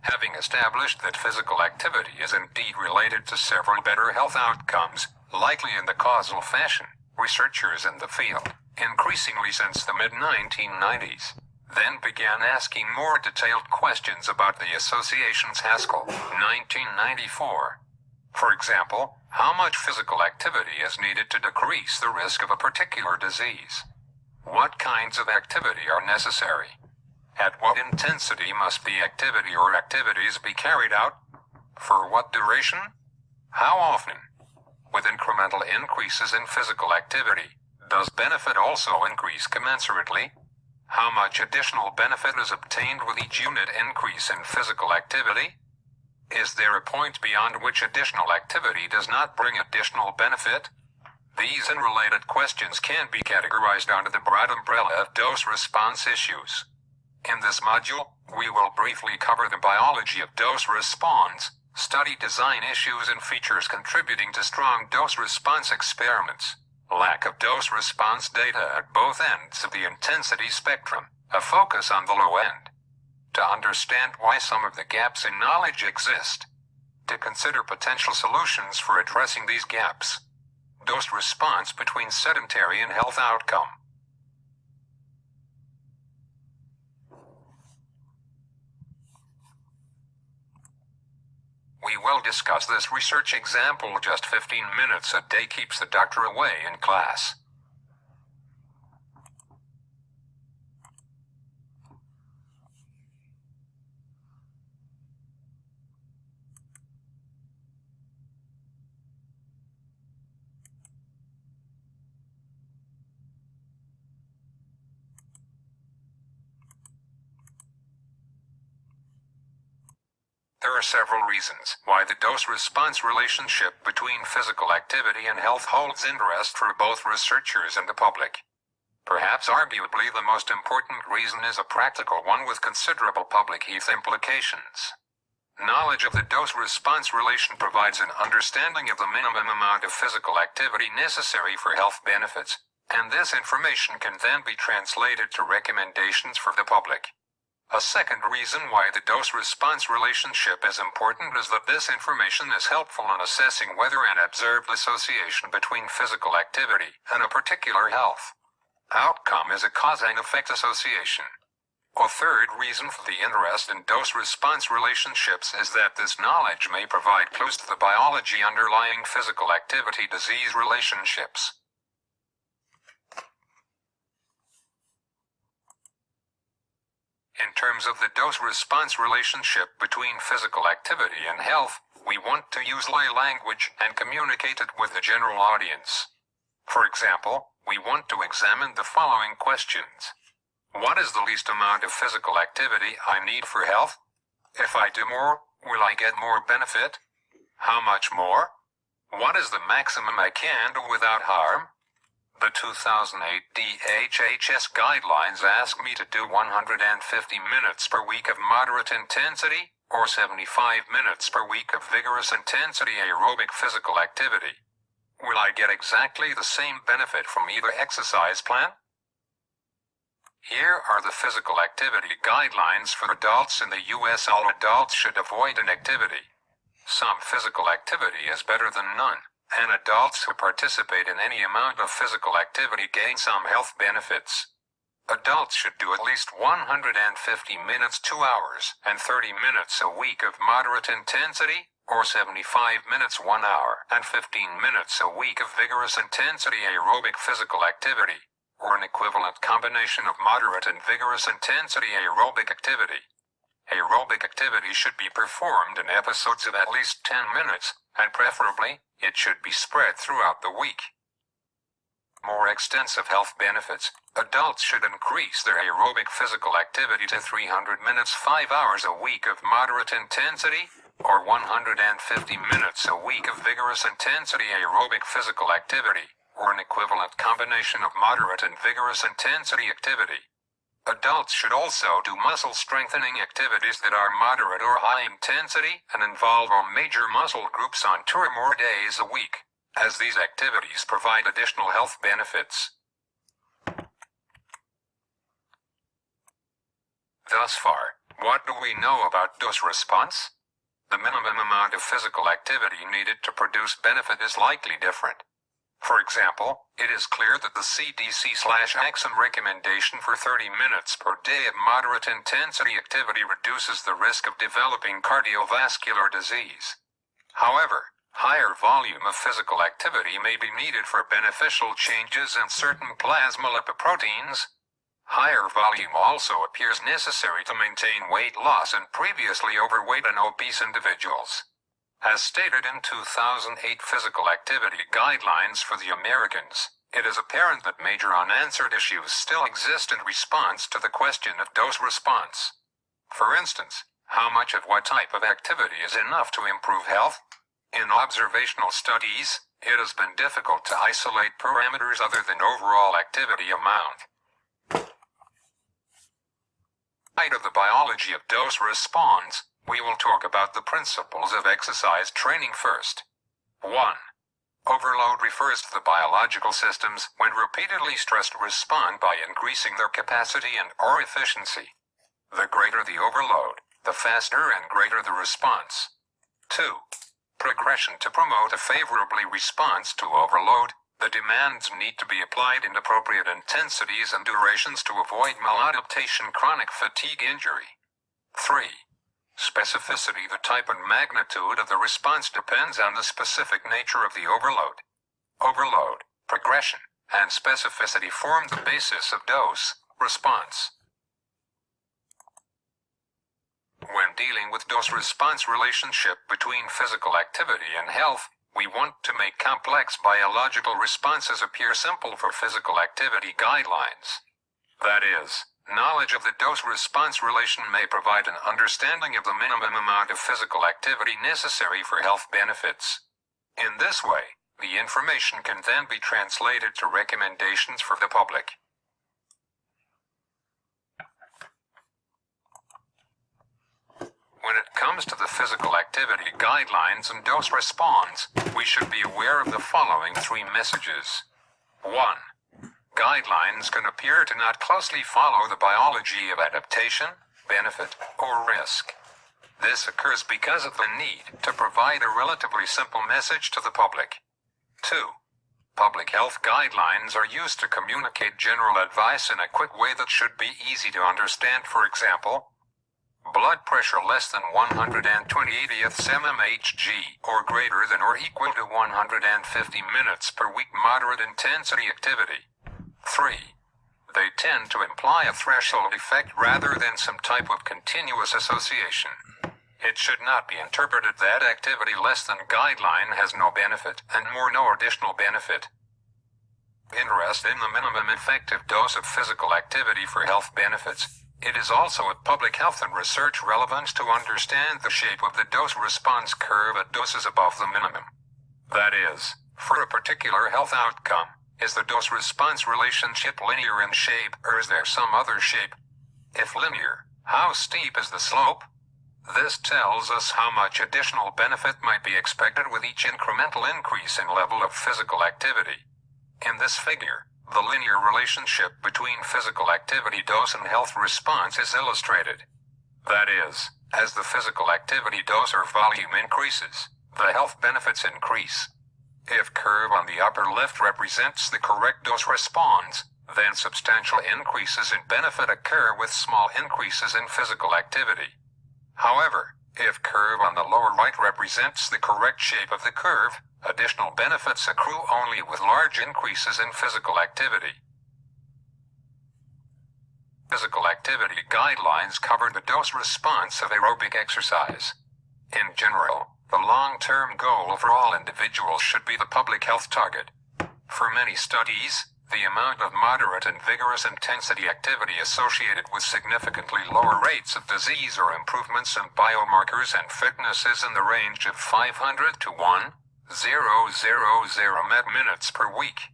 Having established that physical activity is indeed related to several better health outcomes, likely in the causal fashion, researchers in the field, increasingly since the mid-1990s, then began asking more detailed questions about the associations. Haskell, 1994. For example, how much physical activity is needed to decrease the risk of a particular disease? What kinds of activity are necessary? At what intensity must the activity or activities be carried out? For what duration? How often? With incremental increases in physical activity, does benefit also increase commensurately? How much additional benefit is obtained with each unit increase in physical activity? Is there a point beyond which additional activity does not bring additional benefit? These and related questions can be categorized under the broad umbrella of dose-response issues. In this module, we will briefly cover the biology of dose-response, study design issues and features contributing to strong dose-response experiments, lack of dose-response data at both ends of the intensity spectrum, a focus on the low end. To understand why some of the gaps in knowledge exist. To consider potential solutions for addressing these gaps. Dose response between sedentary and health outcome. We will discuss this research example. Just 15 minutes a day keeps the doctor away in class. There are several reasons why the dose-response relationship between physical activity and health holds interest for both researchers and the public. Perhaps arguably the most important reason is a practical one with considerable public health implications. Knowledge of the dose-response relation provides an understanding of the minimum amount of physical activity necessary for health benefits, and this information can then be translated to recommendations for the public. A second reason why the dose-response relationship is important is that this information is helpful in assessing whether an observed association between physical activity and a particular health outcome is a cause and effect association. A third reason for the interest in dose-response relationships is that this knowledge may provide clues to the biology underlying physical activity-disease relationships. In terms of the dose-response relationship between physical activity and health, we want to use lay language and communicate it with the general audience. For example, we want to examine the following questions. What is the least amount of physical activity I need for health? If I do more, will I get more benefit? How much more? What is the maximum I can do without harm? The 2008 DHHS guidelines ask me to do 150 minutes per week of moderate intensity, or 75 minutes per week of vigorous intensity aerobic physical activity. Will I get exactly the same benefit from either exercise plan? Here are the physical activity guidelines for adults in the U.S. All adults should avoid inactivity. Some physical activity is better than none. And adults who participate in any amount of physical activity gain some health benefits. Adults should do at least 150 minutes 2 hours and 30 minutes a week of moderate intensity, or 75 minutes 1 hour and 15 minutes a week of vigorous intensity aerobic physical activity, or an equivalent combination of moderate and vigorous intensity aerobic activity. Aerobic activity should be performed in episodes of at least 10 minutes, and preferably, it should be spread throughout the week. More extensive health benefits. Adults should increase their aerobic physical activity to 300 minutes 5 hours a week of moderate intensity, or 150 minutes a week of vigorous intensity aerobic physical activity, or an equivalent combination of moderate and vigorous intensity activity. Adults should also do muscle strengthening activities that are moderate or high intensity and involve all major muscle groups on 2 or more days a week, as these activities provide additional health benefits. Thus far, What do we know about dose response? The minimum amount of physical activity needed to produce benefit is likely different. For example, it is clear that the CDC/AXN recommendation for 30 minutes per day of moderate intensity activity reduces the risk of developing cardiovascular disease. However, higher volume of physical activity may be needed for beneficial changes in certain plasma lipoproteins. Higher volume also appears necessary to maintain weight loss in previously overweight and obese individuals. As stated in 2008 Physical Activity Guidelines for the Americans, it is apparent that major unanswered issues still exist in response to the question of dose response. For instance, how much of what type of activity is enough to improve health? In observational studies, it has been difficult to isolate parameters other than overall activity amount. Of the biology of dose response, we will talk about the principles of exercise training first. 1. Overload refers to the biological systems when repeatedly stressed respond by increasing their capacity and/or efficiency. The greater the overload, the faster and greater the response. 2. Progression to promote a favorably response to overload. The demands need to be applied in appropriate intensities and durations to avoid maladaptation chronic fatigue injury. 3. Specificity. The type and magnitude of the response depends on the specific nature of the overload. Overload, progression, and specificity form the basis of dose response. When dealing with dose-response relationship between physical activity and health, we want to make complex biological responses appear simple for physical activity guidelines. That is, knowledge of the dose-response relation may provide an understanding of the minimum amount of physical activity necessary for health benefits. In this way, the information can then be translated to recommendations for the public. When it comes to the physical activity guidelines and dose response, we should be aware of the following 3 messages. 1. Guidelines can appear to not closely follow the biology of adaptation, benefit, or risk. This occurs because of the need to provide a relatively simple message to the public. 2. Public health guidelines are used to communicate general advice in a quick way that should be easy to understand. For example, blood pressure less than 120/80ths mmHg or greater than or equal to 150 minutes per week moderate intensity activity. 3. They tend to imply a threshold effect rather than some type of continuous association. It should not be interpreted that activity less than guideline has no benefit and more no additional benefit. Interest in the minimum effective dose of physical activity for health benefits. It is also of public health and research relevance to understand the shape of the dose-response curve at doses above the minimum. That is, for a particular health outcome, is the dose-response relationship linear in shape or is there some other shape? If linear, how steep is the slope? This tells us how much additional benefit might be expected with each incremental increase in level of physical activity. In this figure, the linear relationship between physical activity dose and health response is illustrated. That is, as the physical activity dose or volume increases, the health benefits increase. If curve on the upper left represents the correct dose response, then substantial increases in benefit occur with small increases in physical activity. However, if curve on the lower right represents the correct shape of the curve, additional benefits accrue only with large increases in physical activity. Physical activity guidelines cover the dose response of aerobic exercise. In general, the long-term goal for all individuals should be the public health target. For many studies, the amount of moderate and vigorous intensity activity associated with significantly lower rates of disease or improvements in biomarkers and fitness is in the range of 500 to 1,000 med-minutes per week.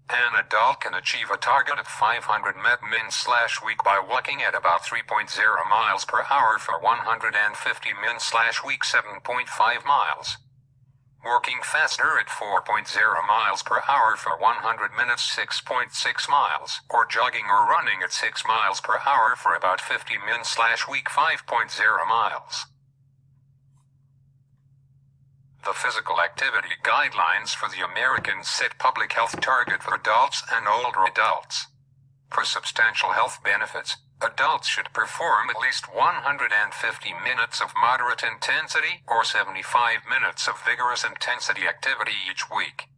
An adult can achieve a target of 500 med-min/week by walking at about 3.0 miles per hour for 150 min/week 7.5 miles. Working faster at 4.0 miles per hour for 100 minutes 6.6 miles, or jogging or running at 6 miles per hour for about 50 min/week 5.0 miles. The physical activity guidelines for the Americans set public health target for adults and older adults. For substantial health benefits, adults should perform at least 150 minutes of moderate intensity or 75 minutes of vigorous intensity activity each week.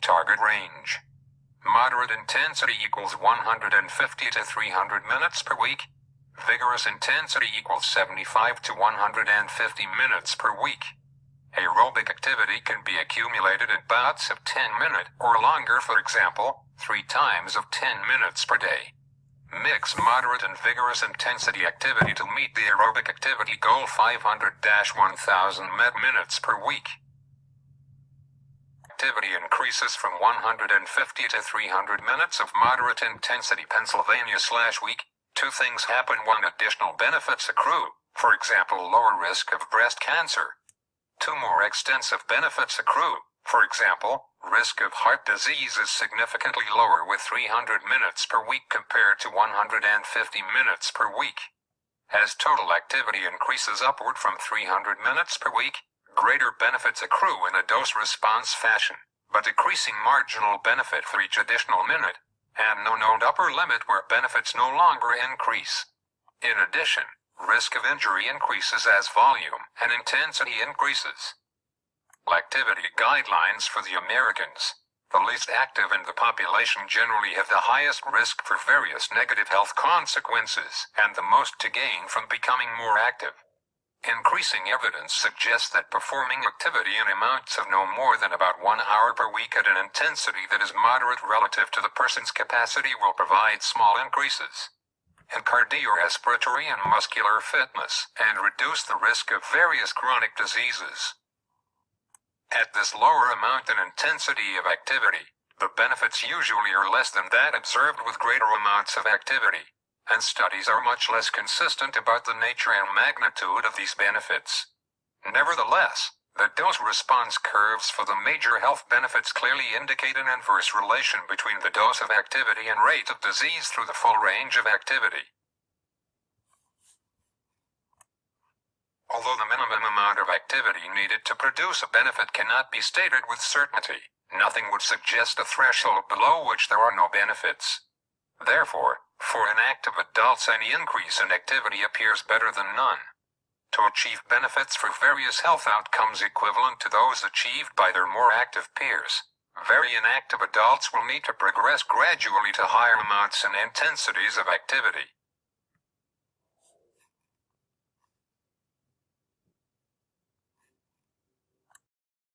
Target range. Moderate intensity equals 150 to 300 minutes per week. Vigorous intensity equals 75 to 150 minutes per week. Aerobic activity can be accumulated in bouts of 10 minutes or longer, for example, 3 times of 10 minutes per day. Mix moderate and vigorous intensity activity to meet the aerobic activity goal 500-1000 minutes per week. Activity increases from 150 to 300 minutes of moderate intensity Pennsylvania/week. 2 things happen when additional benefits accrue, for example, lower risk of breast cancer. 2 more extensive benefits accrue, for example, risk of heart disease is significantly lower with 300 minutes per week compared to 150 minutes per week. As total activity increases upward from 300 minutes per week, greater benefits accrue in a dose-response fashion, but decreasing marginal benefit for each additional minute, and no known upper limit where benefits no longer increase. In addition, risk of injury increases as volume and intensity increases. Activity guidelines for the Americans. The least active in the population generally have the highest risk for various negative health consequences and the most to gain from becoming more active. Increasing evidence suggests that performing activity in amounts of no more than about 1 hour per week at an intensity that is moderate relative to the person's capacity will provide small increases in cardiorespiratory and muscular fitness and reduce the risk of various chronic diseases. At this lower amount and intensity of activity, the benefits usually are less than that observed with greater amounts of activity, and studies are much less consistent about the nature and magnitude of these benefits. Nevertheless, the dose-response curves for the major health benefits clearly indicate an inverse relation between the dose of activity and rate of disease through the full range of activity. Although the minimum amount of activity needed to produce a benefit cannot be stated with certainty, nothing would suggest a threshold below which there are no benefits. Therefore, for inactive adults, any increase in activity appears better than none. To achieve benefits for various health outcomes equivalent to those achieved by their more active peers, very inactive adults will need to progress gradually to higher amounts and intensities of activity.